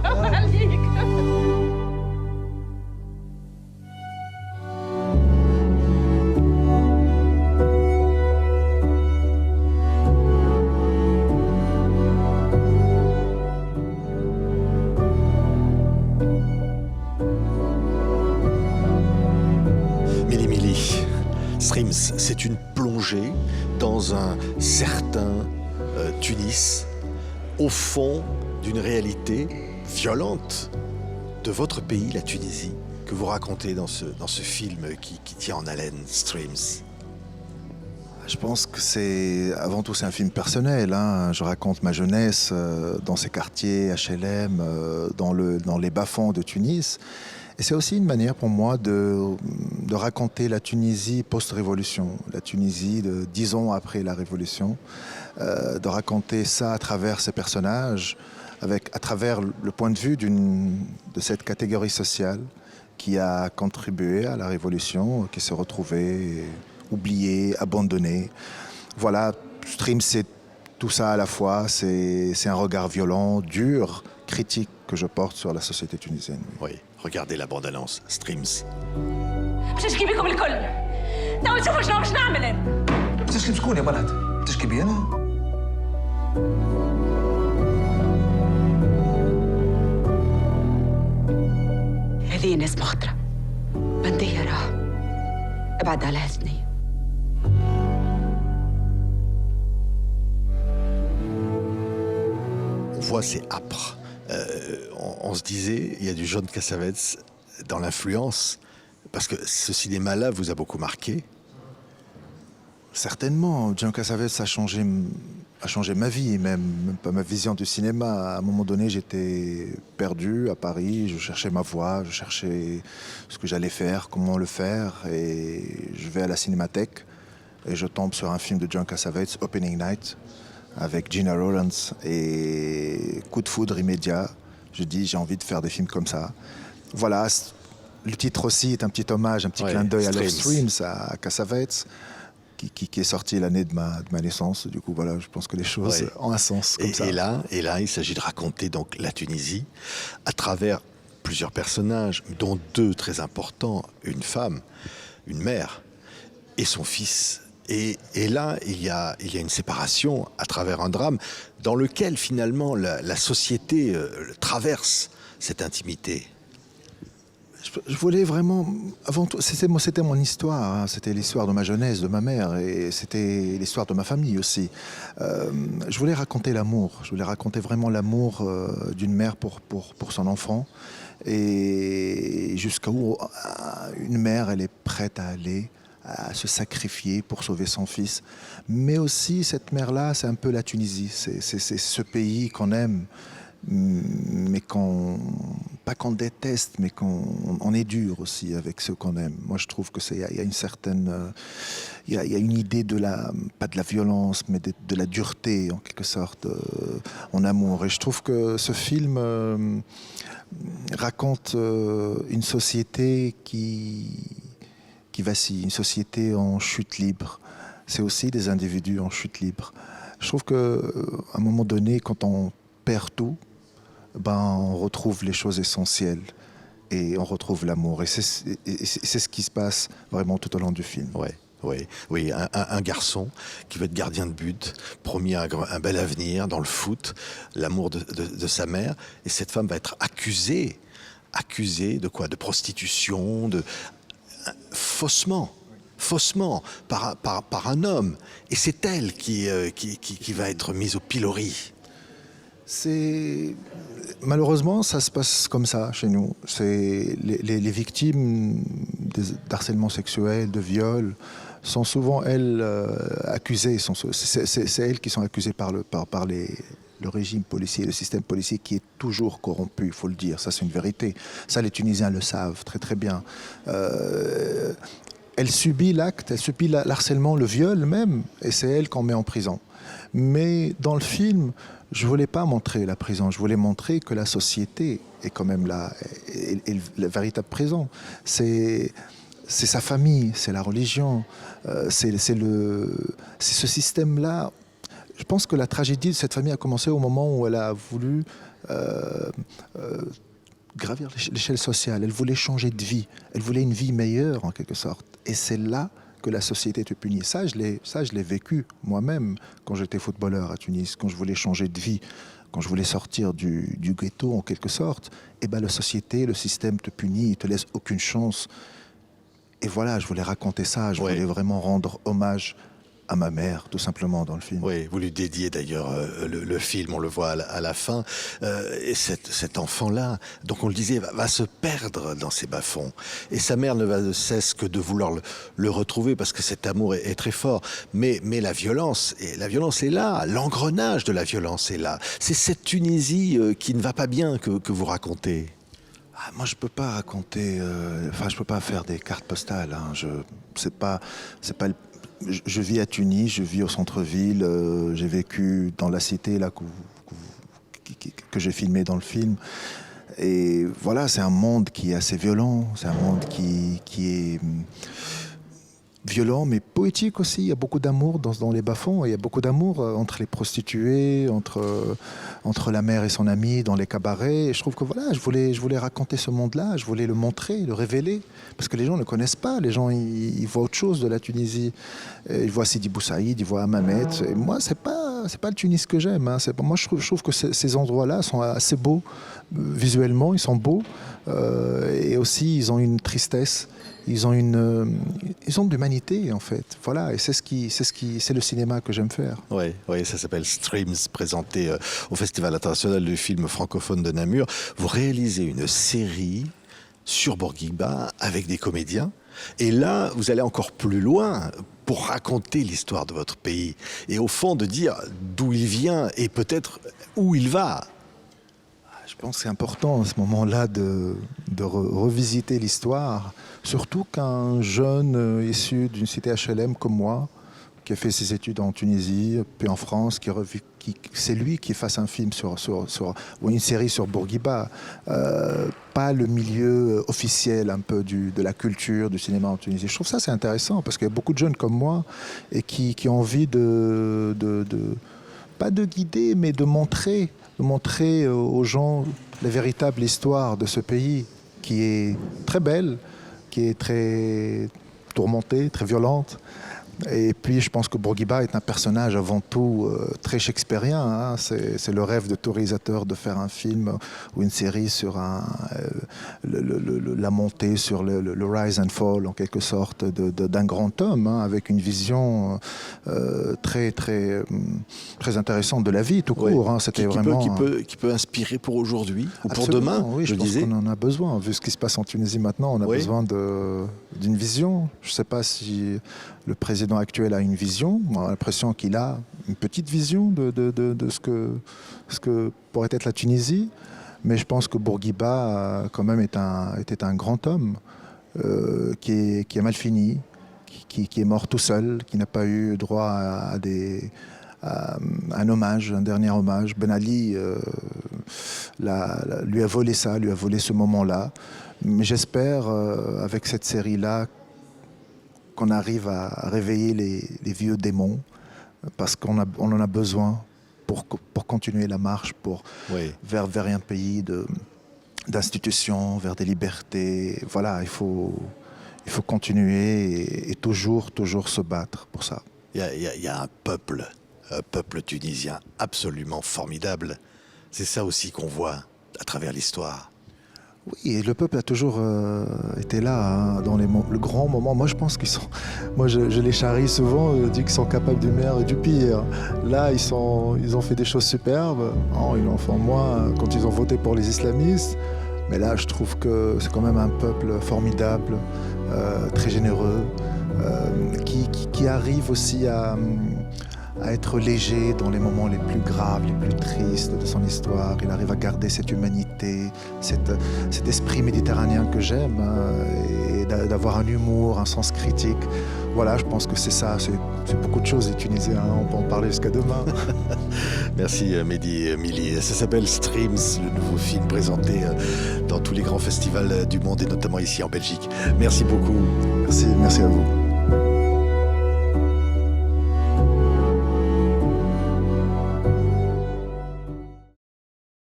عليك. Mili Mili, Streams, c'est une plongée dans un certain Tunis, au fond d'une réalité violente de votre pays, la Tunisie, que vous racontez dans ce film qui tient en haleine, Streams. Je pense que avant tout, c'est un film personnel. Hein. Je raconte ma jeunesse dans ces quartiers HLM, dans les bas-fonds de Tunis. Et c'est aussi une manière pour moi de raconter la Tunisie post-révolution, la Tunisie de 10 ans après la révolution, de raconter ça à travers ces personnages, à travers le point de vue de cette catégorie sociale qui a contribué à la révolution, qui s'est retrouvée oubliée, abandonnée. Voilà, Stream, c'est tout ça à la fois. C'est un regard violent, dur, critique que je porte sur la société tunisienne. Oui, regardez la bande-annonce, Streams. باش نشكي بكم الكل. تو نشوفوا شنو باش نعمل انا. بتشكي بشكون يا بنات؟ بتشكي بي انا؟ هذه ناس مخطرة. بندية راه. ابعد على هالثنية. On voit, c'est âpre. On se disait, il y a du John Cassavetes dans l'influence, parce que ce cinéma-là vous a beaucoup marqué. Certainement, John Cassavetes a changé ma vie, même pas ma vision du cinéma. À un moment donné, j'étais perdu à Paris, je cherchais ma voie, je cherchais ce que j'allais faire, comment le faire, et je vais à la Cinémathèque et je tombe sur un film de John Cassavetes, Opening Night, avec Gina Rowlands, et coup de foudre immédiat. Je dis, j'ai envie de faire des films comme ça. Voilà, le titre aussi est un petit hommage, un petit clin d'œil à Love Streams, à Cassavetes, qui est sorti l'année de ma naissance. Du coup, voilà, je pense que les choses ont un sens comme ça. Et là, il s'agit de raconter donc la Tunisie à travers plusieurs personnages, dont deux très importants, une femme, une mère et son fils. Et là, il y a une séparation à travers un drame dans lequel finalement la société traverse cette intimité. Je voulais vraiment, avant tout, c'était mon histoire, hein, c'était l'histoire de ma jeunesse, de ma mère, et c'était l'histoire de ma famille aussi. Je voulais raconter l'amour, je voulais raconter vraiment l'amour d'une mère pour son enfant, et jusqu'à où une mère, elle est prête à aller, à se sacrifier pour sauver son fils. Mais aussi, cette mère-là, c'est un peu la Tunisie, c'est ce pays qu'on aime, mais pas qu'on déteste, mais qu'on est dur aussi avec ceux qu'on aime. Moi, je trouve que il y a une certaine, il y a une idée pas de la violence, mais de la dureté en quelque sorte en amour. Et je trouve que ce film raconte une société qui vacille, une société en chute libre. C'est aussi des individus en chute libre. Je trouve qu'à un moment donné, quand on perd tout, on retrouve les choses essentielles et on retrouve l'amour. Et c'est ce qui se passe vraiment tout au long du film. Oui, un garçon qui veut être gardien de but, promis un bel avenir dans le foot, l'amour de sa mère, et cette femme va être accusée de quoi? De prostitution, faussement par un homme. Et c'est elle qui va être mise au pilori. Malheureusement, ça se passe comme ça chez nous. C'est les victimes d'harcèlement sexuel, de viol, sont souvent elles accusées. C'est elles qui sont accusées par le régime policier, le système policier qui est toujours corrompu, il faut le dire. Ça, c'est une vérité. Ça, les Tunisiens le savent très très bien. Elle subit l'acte, elle subit l'harcèlement, le viol même, et c'est elle qu'on met en prison. Mais dans le film, je ne voulais pas montrer la prison, je voulais montrer que la société est quand même là, est la véritable prison. C'est sa famille, c'est la religion, c'est ce système-là. Je pense que la tragédie de cette famille a commencé au moment où elle a voulu euh, euh, gravir l'échelle sociale, elle voulait changer de vie, elle voulait une vie meilleure en quelque sorte. Et c'est là que la société te punit. Ça, je l'ai vécu moi-même quand j'étais footballeur à Tunis, quand je voulais changer de vie, quand je voulais sortir du ghetto en quelque sorte. Et ben la société, le système te punit, il te laisse aucune chance. Et voilà, je voulais raconter ça, je voulais vraiment rendre hommage à ma mère, tout simplement, dans le film. Oui, vous lui dédiez d'ailleurs le film, on le voit à la fin. Et cet enfant-là, donc on le disait, va se perdre dans ces bas-fonds. Et sa mère ne va de cesse que de vouloir le retrouver parce que cet amour est très fort. Mais la violence est là, l'engrenage de la violence est là. C'est cette Tunisie qui ne va pas bien que vous racontez. Ah, moi, je peux pas raconter, je peux pas faire des cartes postales. Hein. C'est pas je vis à Tunis, je vis au centre-ville, j'ai vécu dans la cité là que j'ai filmé dans le film. Et voilà, c'est un monde qui est assez violent, c'est un monde qui est violent mais poétique aussi. Il y a beaucoup d'amour dans les bas-fonds, il y a beaucoup d'amour entre les prostituées, entre la mère et son amie dans les cabarets. Et je trouve que voilà, je voulais raconter ce monde-là, je voulais le montrer, le révéler, parce que les gens ne connaissent pas, les gens ils voient autre chose de la Tunisie. Ils voient Sidi Bou Saïd, ils voient Hammamet. Et moi, c'est pas le Tunis que j'aime. Hein. Moi, je trouve que ces endroits-là sont assez beaux visuellement, ils sont beaux, et aussi ils ont une tristesse. Ils ont de l'humanité en fait. Voilà, et c'est le cinéma que j'aime faire. Oui, ça s'appelle Streams, présenté au Festival international du film francophone de Namur. Vous réalisez une série sur Bourguiba avec des comédiens. Et là, vous allez encore plus loin pour raconter l'histoire de votre pays. Et au fond, de dire d'où il vient et peut-être où il va. Je pense que c'est important à ce moment-là de revisiter l'histoire, surtout qu'un jeune issu d'une cité HLM comme moi, qui a fait ses études en Tunisie, puis en France, c'est lui qui fasse un film ou une série sur Bourguiba, pas le milieu officiel un peu de la culture, du cinéma en Tunisie. Je trouve ça c'est intéressant parce qu'il y a beaucoup de jeunes comme moi et qui ont envie pas de guider, mais de montrer aux gens la véritable histoire de ce pays qui est très belle, qui est très tourmentée, très violente. Et puis je pense que Bourguiba est un personnage avant tout très shakespearien. Hein. C'est le rêve de tout réalisateur de faire un film ou une série sur la montée, sur le rise and fall en quelque sorte d'un grand homme, hein, avec une vision très intéressante de la vie tout court. Hein. C'était qui peut inspirer pour aujourd'hui ou pour demain. Oui, je pense qu'on en a besoin. Vu ce qui se passe en Tunisie maintenant, on a besoin d'une vision. Je ne sais pas si le président actuel a une vision. On a l'impression qu'il a une petite vision de ce que pourrait être la Tunisie. Mais je pense que Bourguiba, quand même, était un grand homme qui a mal fini, qui est mort tout seul, qui n'a pas eu droit à un hommage, un dernier hommage. Ben Ali lui a volé ça, lui a volé ce moment-là. Mais j'espère, avec cette série-là, qu'on arrive à réveiller les vieux démons, parce qu'on en a besoin pour continuer la marche vers un pays d'institutions, vers des libertés. Voilà, il faut continuer et toujours se battre pour ça. Il y a un peuple tunisien absolument formidable. C'est ça aussi qu'on voit à travers l'histoire. Oui, et le peuple a toujours été là, hein, dans le grand moment. Moi, je pense qu'ils sont... Moi, je les charrie souvent, je dis qu'ils sont capables du meilleur et du pire. Là, ils ont fait des choses superbes. Oh, ils en font moins quand ils ont voté pour les islamistes. Mais là, je trouve que c'est quand même un peuple formidable, très généreux, qui arrive aussi à être léger dans les moments les plus graves, les plus tristes de son histoire. Il arrive à garder cette humanité, cet esprit méditerranéen que j'aime, et d'avoir un humour, un sens critique. Voilà, je pense que c'est ça, c'est beaucoup de choses les Tunisiens, hein, on peut en parler jusqu'à demain. Merci Mehdi Mili. Ça s'appelle Streams, le nouveau film présenté dans tous les grands festivals du monde et notamment ici en Belgique. Merci beaucoup. Merci à vous.